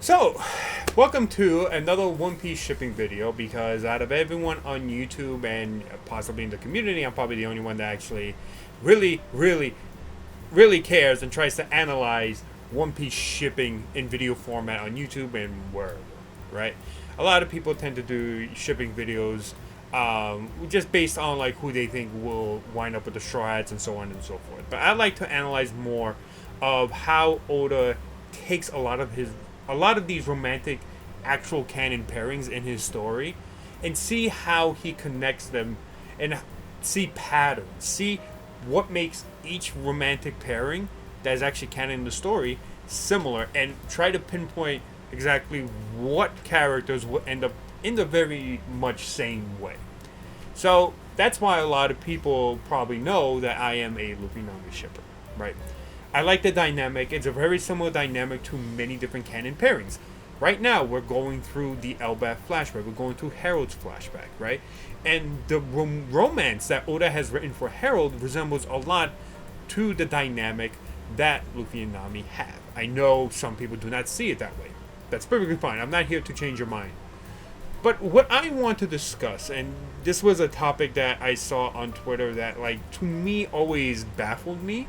So, welcome to another One Piece shipping video, because out of everyone on YouTube and possibly in the community, I'm probably the only one that actually really cares and tries to analyze One Piece shipping in video format on YouTube and wherever, right? A lot of people tend to do shipping videos just based on like who they think will wind up with the Straw Hats and so on and so forth. But I like to analyze more of how Oda takes a lot of these romantic actual canon pairings in his story and see how he connects them and see patterns, see what makes each romantic pairing that is actually canon in the story similar, and try to pinpoint exactly what characters will end up in the very much same way. So that's why a lot of people probably know that I am a Luffy Nami shipper, right? I like the dynamic. It's a very similar dynamic to many different canon pairings. Right now, we're going through the Elbaf flashback. We're going through Harold's flashback, right? And the romance that Oda has written for Harold resembles a lot to the dynamic that Luffy and Nami have. I know some people do not see it that way. That's perfectly fine. I'm not here to change your mind. But what I want to discuss, and this was a topic that I saw on Twitter that, like, to me always baffled me,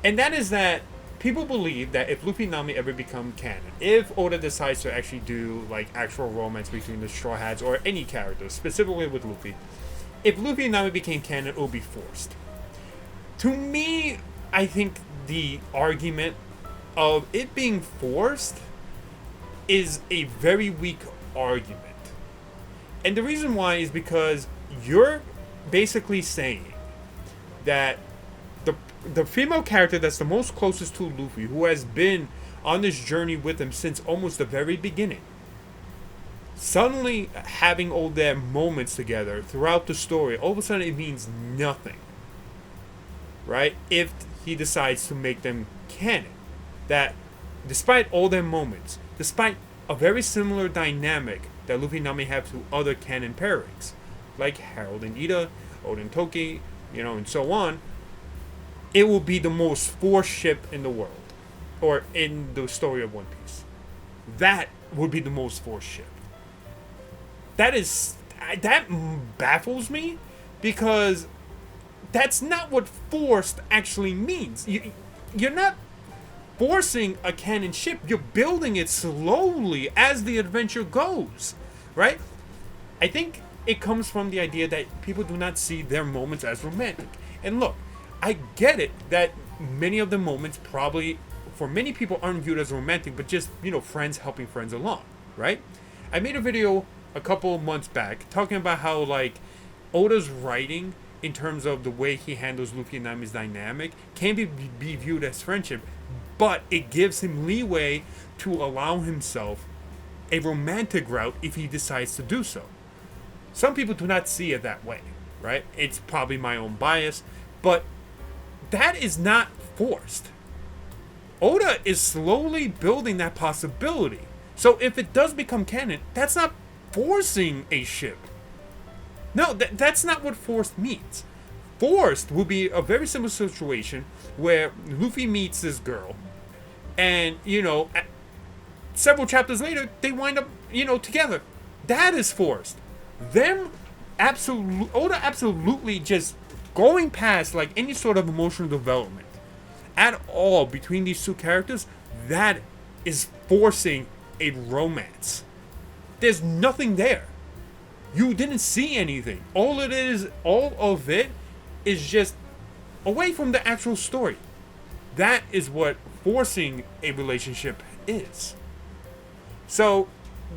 and that is that people believe that if Luffy and Nami ever become canon, if Oda decides to actually do like actual romance between the Straw Hats or any character, specifically with Luffy, if Luffy and Nami became canon, it will be forced. To me, I think the argument of it being forced is a very weak argument. And the reason why is because you're basically saying that the female character that's the most closest to Luffy, who has been on this journey with him since almost the very beginning, suddenly having all their moments together throughout the story, all of a sudden it means nothing, right? If he decides to make them canon, that despite all their moments, despite a very similar dynamic that Luffy and Nami have to other canon pairings, like Harold and Ida, Oda and Toki, and so on, it will be the most forced ship in the world, or in the story of One Piece. That would be the most forced ship. That baffles me, because that's not what forced actually means. You're not forcing a canon ship. You're building it slowly as the adventure goes, right? I think it comes from the idea that people do not see their moments as romantic. And look, I get it that many of the moments probably, for many people, aren't viewed as romantic, but just, friends helping friends along, right? I made a video a couple months back talking about how, like, Oda's writing, in terms of the way he handles Luffy and Nami's dynamic, can be viewed as friendship, but it gives him leeway to allow himself a romantic route if he decides to do so. Some people do not see it that way, right? It's probably my own bias, but that is not forced. Oda is slowly building that possibility. So if it does become canon, that's not forcing a ship. No, that's not what forced means. Forced will be a very similar situation where Luffy meets this girl, and, several chapters later, they wind up, together. That is forced. Oda absolutely just going past like any sort of emotional development at all between these two characters, that is forcing a romance. There's nothing there. You didn't see anything. All of it is just away from the actual story. That is what forcing a relationship is. So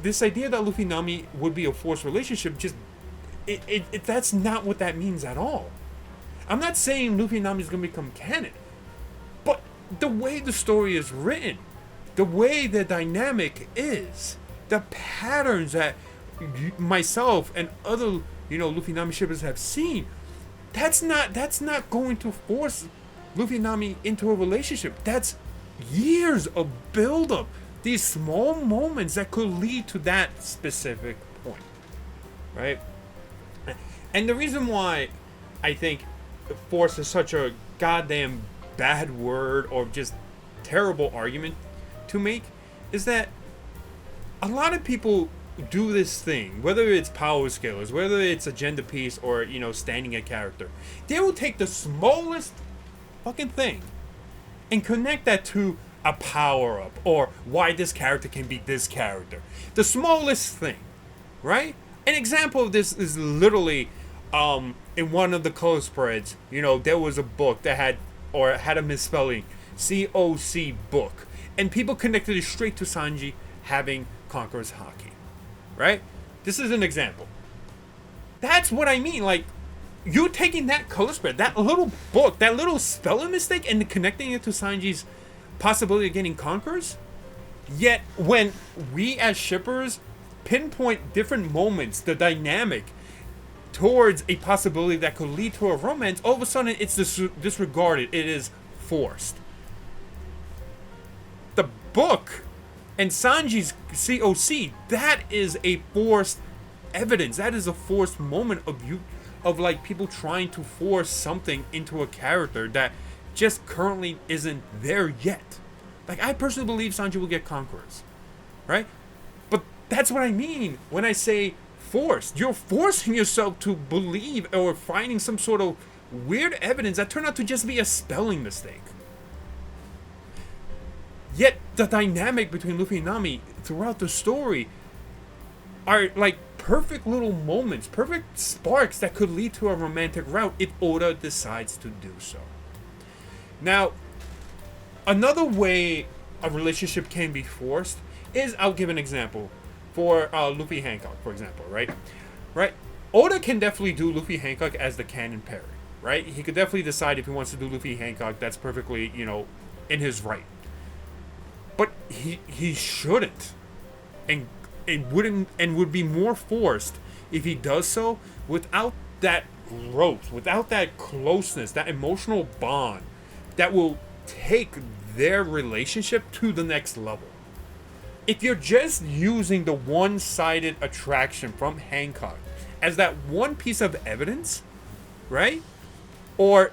this idea that Luffy and Nami would be a forced relationship, that's not what that means at all. I'm not saying Luffy and Nami is going to become canon, but the way the story is written, the way the dynamic is, the patterns that myself and other, Luffy and Nami shippers have seen, that's not going to force Luffy and Nami into a relationship. That's years of build-up, these small moments that could lead to that specific point, right? And the reason why I think force is such a goddamn bad word, or just terrible argument to make, is that a lot of people do this thing, whether it's power scalers, whether it's a gender piece, or standing a character. They will take the smallest fucking thing and connect that to a power up, or why this character can beat this character. The smallest thing, right? An example of this is literally in one of the color spreads. There was a book that had a misspelling, COC book, and people connected it straight to Sanji having Conqueror's Haki, right? This is an example. That's what I mean. Like, you taking that color spread, that little book, that little spelling mistake, and connecting it to Sanji's possibility of getting Conquerors. Yet, when we as shippers pinpoint different moments, the dynamic towards a possibility that could lead to a romance, all of a sudden it's disregarded. It is forced. The book and Sanji's COC, that is a forced evidence. That is a forced moment of like people trying to force something into a character that just currently isn't there yet. Like, I personally believe Sanji will get Conquerors, right? But that's what I mean when I say forced. You're forcing yourself to believe, or finding some sort of weird evidence that turned out to just be a spelling mistake. Yet the dynamic between Luffy and Nami throughout the story are like perfect little moments, perfect sparks that could lead to a romantic route if Oda decides to do so. Now, another way a relationship can be forced is, I'll give an example for Luffy Hancock, for example, right? Oda can definitely do Luffy Hancock as the canon pairing, right? He could definitely decide if he wants to do Luffy Hancock. That's perfectly, in his right. But he shouldn't, and it wouldn't, and would be more forced if he does so without that growth, without that closeness, that emotional bond that will take their relationship to the next level. If you're just using the one-sided attraction from Hancock as that one piece of evidence, right? Or,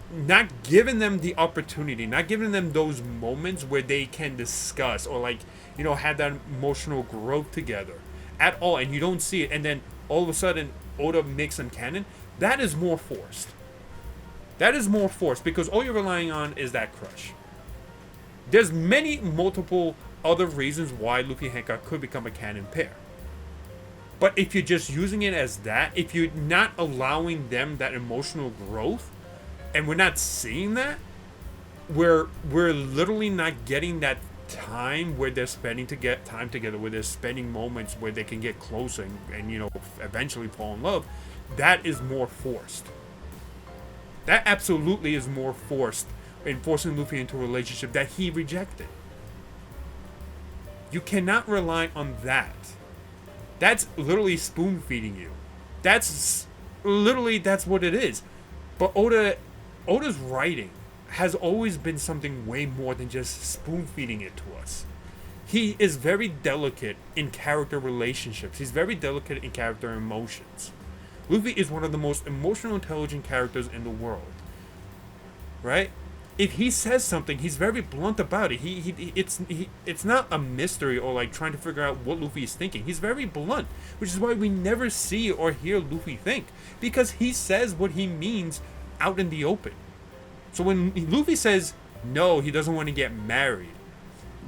not giving them the opportunity, not giving them those moments where they can discuss or have that emotional growth together at all, and you don't see it, and then all of a sudden Oda makes them canon, that is more forced. That is more forced because all you're relying on is that crush. There's multiple other reasons why Luffy and Hancock could become a canon pair. But if you're just using it as that, if you're not allowing them that emotional growth, and we're not seeing that, we're literally not getting that time where they're spending to get time together, where they're spending moments where they can get close and eventually fall in love. That is more forced. That absolutely is more forced in forcing Luffy into a relationship that he rejected. You cannot rely on that. That's literally spoon feeding you. That's what it is. But Oda's writing has always been something way more than just spoon feeding it to us. He is very delicate in character relationships. He's very delicate in character emotions. Luffy is one of the most emotional, intelligent characters in the world. Right? If he says something, he's very blunt about it. It's not a mystery or trying to figure out what Luffy is thinking. He's very blunt, which is why we never see or hear Luffy think, because he says what he means out in the open. So when Luffy says no, he doesn't want to get married,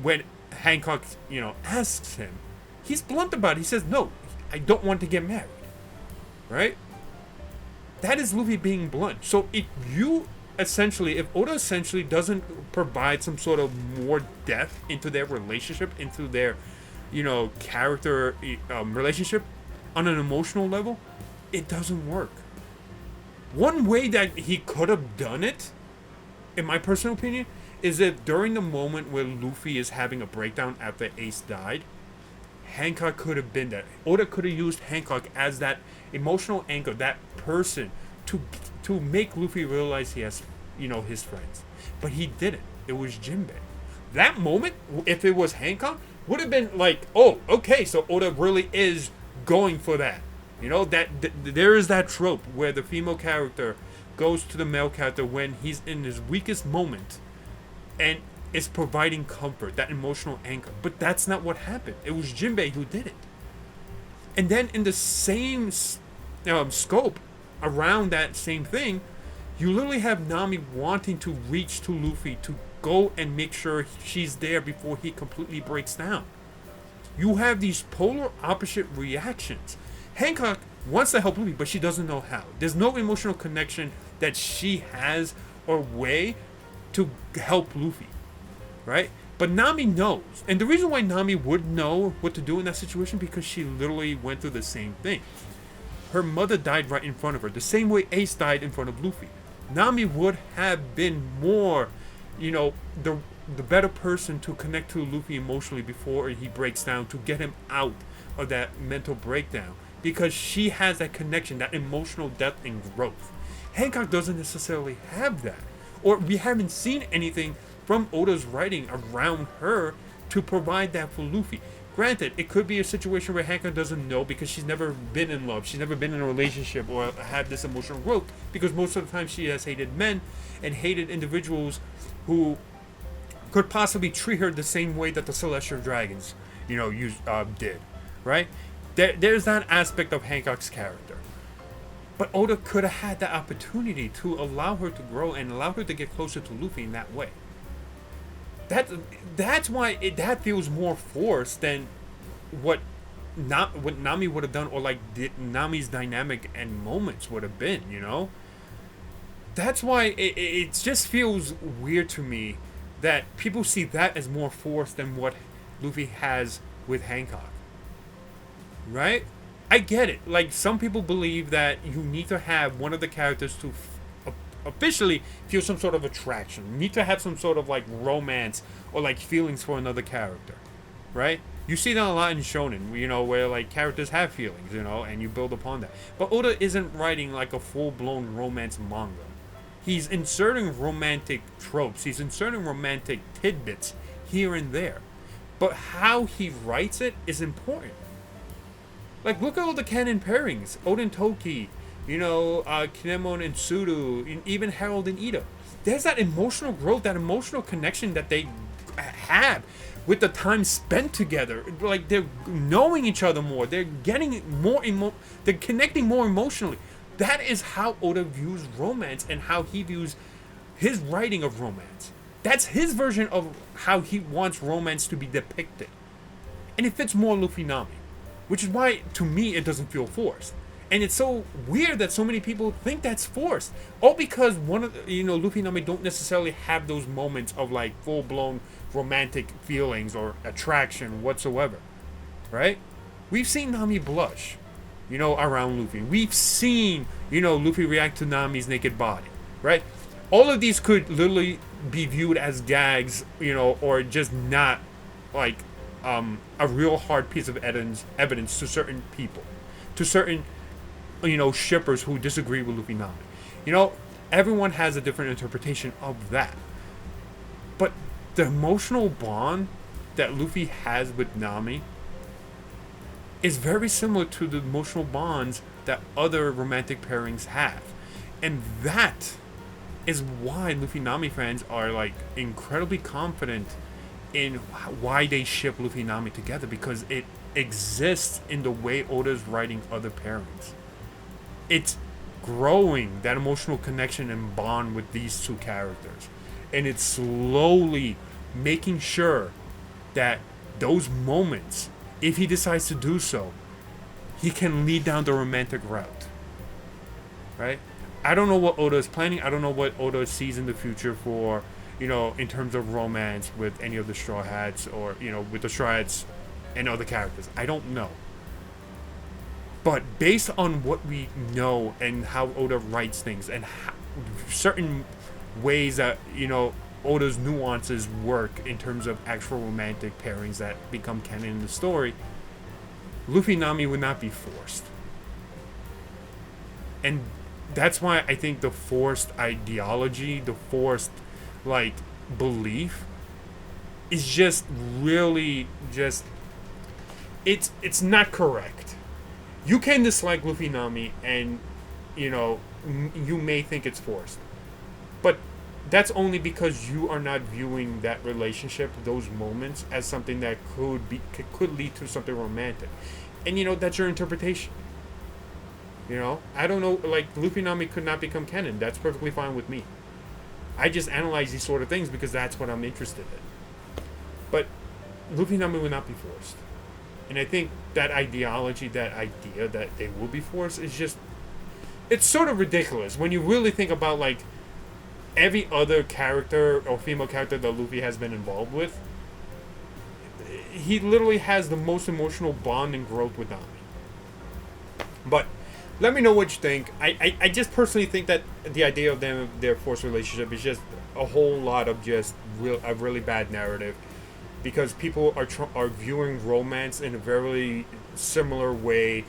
when Hancock, asks him, he's blunt about it. He says, no, I don't want to get married. Right? That is Luffy being blunt. So if Oda essentially doesn't provide some sort of more depth into their relationship, into their, character relationship on an emotional level, it doesn't work. One way that he could have done it, in my personal opinion, is if during the moment where Luffy is having a breakdown after Ace died, Hancock could have been there. Oda could have used Hancock as that emotional anchor, that person to make Luffy realize he has, his friends. But he didn't. It was Jinbei. That moment, if it was Hancock, would have been like, oh, okay, so Oda really is going for that. There is that trope where the female character goes to the male character when he's in his weakest moment, and is providing comfort, that emotional anchor. But that's not what happened. It was Jinbei who did it. And then in the same scope, around that same thing, you literally have Nami wanting to reach to Luffy to go and make sure she's there before he completely breaks down. You have these polar opposite reactions. Hancock wants to help Luffy, but she doesn't know how. There's no emotional connection that she has or way to help Luffy, right? But Nami knows. And the reason why Nami would know what to do in that situation, because she literally went through the same thing. Her mother died right in front of her, the same way Ace died in front of Luffy. Nami would have been more, the better person to connect to Luffy emotionally before he breaks down, to get him out of that mental breakdown, because she has that connection, that emotional depth and growth. Hancock doesn't necessarily have that, or we haven't seen anything from Oda's writing around her to provide that for Luffy. Granted, it could be a situation where Hancock doesn't know because she's never been in love, she's never been in a relationship or had this emotional growth, because most of the time she has hated men and hated individuals who could possibly treat her the same way that the Celestial Dragons, did, right? There's that aspect of Hancock's character. But Oda could have had that opportunity to allow her to grow and allow her to get closer to Luffy in that way. That's why that feels more forced than what Nami would have done, or like Nami's dynamic and moments would have been, That's why it just feels weird to me that people see that as more forced than what Luffy has with Hancock. Right? I get it. Like, some people believe that you need to have one of the characters to officially feel some sort of attraction. You need to have some sort of, like, romance or, like, feelings for another character. Right? You see that a lot in shonen, where, like, characters have feelings, and you build upon that. But Oda isn't writing, like, a full-blown romance manga. He's inserting romantic tropes. He's inserting romantic tidbits here and there. But how he writes it is important. Like, look at all the canon pairings. Oden Toki, Kinemon and Sudo, even Harold and Ida. There's that emotional growth, that emotional connection that they have with the time spent together. Like, they're knowing each other more. They're getting more they're connecting more emotionally. That is how Oda views romance and how he views his writing of romance. That's his version of how he wants romance to be depicted. And it fits more Luffy Nami. Which is why, to me, it doesn't feel forced. And it's so weird that so many people think that's forced. All because Luffy and Nami don't necessarily have those moments of, like, full-blown romantic feelings or attraction whatsoever. Right? We've seen Nami blush, around Luffy. We've seen, Luffy react to Nami's naked body. Right? All of these could literally be viewed as gags, or just not, like, a real hard piece of evidence to certain people, to certain, shippers who disagree with Luffy Nami. Everyone has a different interpretation of that. But the emotional bond that Luffy has with Nami is very similar to the emotional bonds that other romantic pairings have. And that is why Luffy Nami fans are, like, incredibly confident in why they ship Luffy and Nami together, because it exists in the way Oda's writing other pairings. It's growing that emotional connection and bond with these two characters, and it's slowly making sure that those moments, if he decides to do so, he can lead down the romantic route. Right? I don't know what Oda is planning. I don't know what Oda sees in the future for, in terms of romance with any of the Straw Hats, or, with the Straw Hats and other characters. I don't know. But based on what we know and how Oda writes things, and certain ways that, Oda's nuances work in terms of actual romantic pairings that become canon in the story, Luffy and Nami would not be forced. And that's why I think the forced ideology, the forced, like, belief is just really just, it's not correct. You can dislike Luffy Nami and, you may think it's forced. But that's only because you are not viewing that relationship, those moments, as something that could lead to something romantic. And that's your interpretation. I don't know. Like, Luffy Nami could not become canon. That's perfectly fine with me. I just analyze these sort of things because that's what I'm interested in. But Luffy Nami will not be forced. And I think that ideology, that idea that they will be forced, is just, it's sort of ridiculous when you really think about, like, every other character or female character that Luffy has been involved with. He literally has the most emotional bond and growth with Nami. But let me know what you think. I just personally think that the idea of their forced relationship is just a whole lot of just a really bad narrative, because people are viewing romance in a very similar way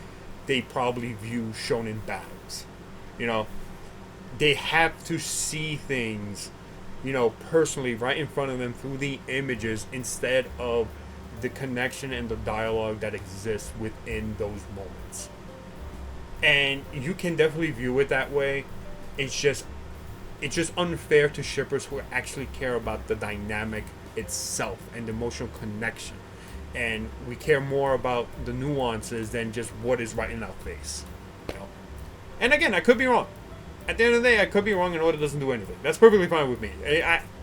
they probably view shonen battles. They have to see things, personally right in front of them through the images instead of the connection and the dialogue that exists within those moments. And you can definitely view it that way. It's just unfair to shippers who actually care about the dynamic itself and the emotional connection. And we care more about the nuances than just what is right in our face. And again, I could be wrong. At the end of the day, I could be wrong and Oda doesn't do anything. That's perfectly fine with me.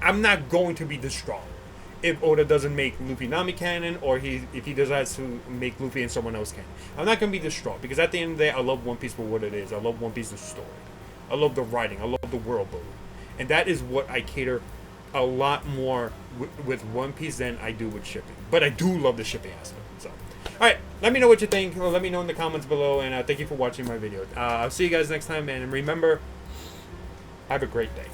I'm not going to be distraught if Oda doesn't make Luffy Nami canon, or if he decides to make Luffy and someone else canon. I'm not going to be distraught, because at the end of the day, I love One Piece for what it is. I love One Piece's story. I love the writing. I love the world building. And that is what I cater a lot more with One Piece than I do with shipping. But I do love the shipping aspect. So, alright, let me know what you think. Let me know in the comments below, and thank you for watching my video. I'll see you guys next time, and remember, have a great day.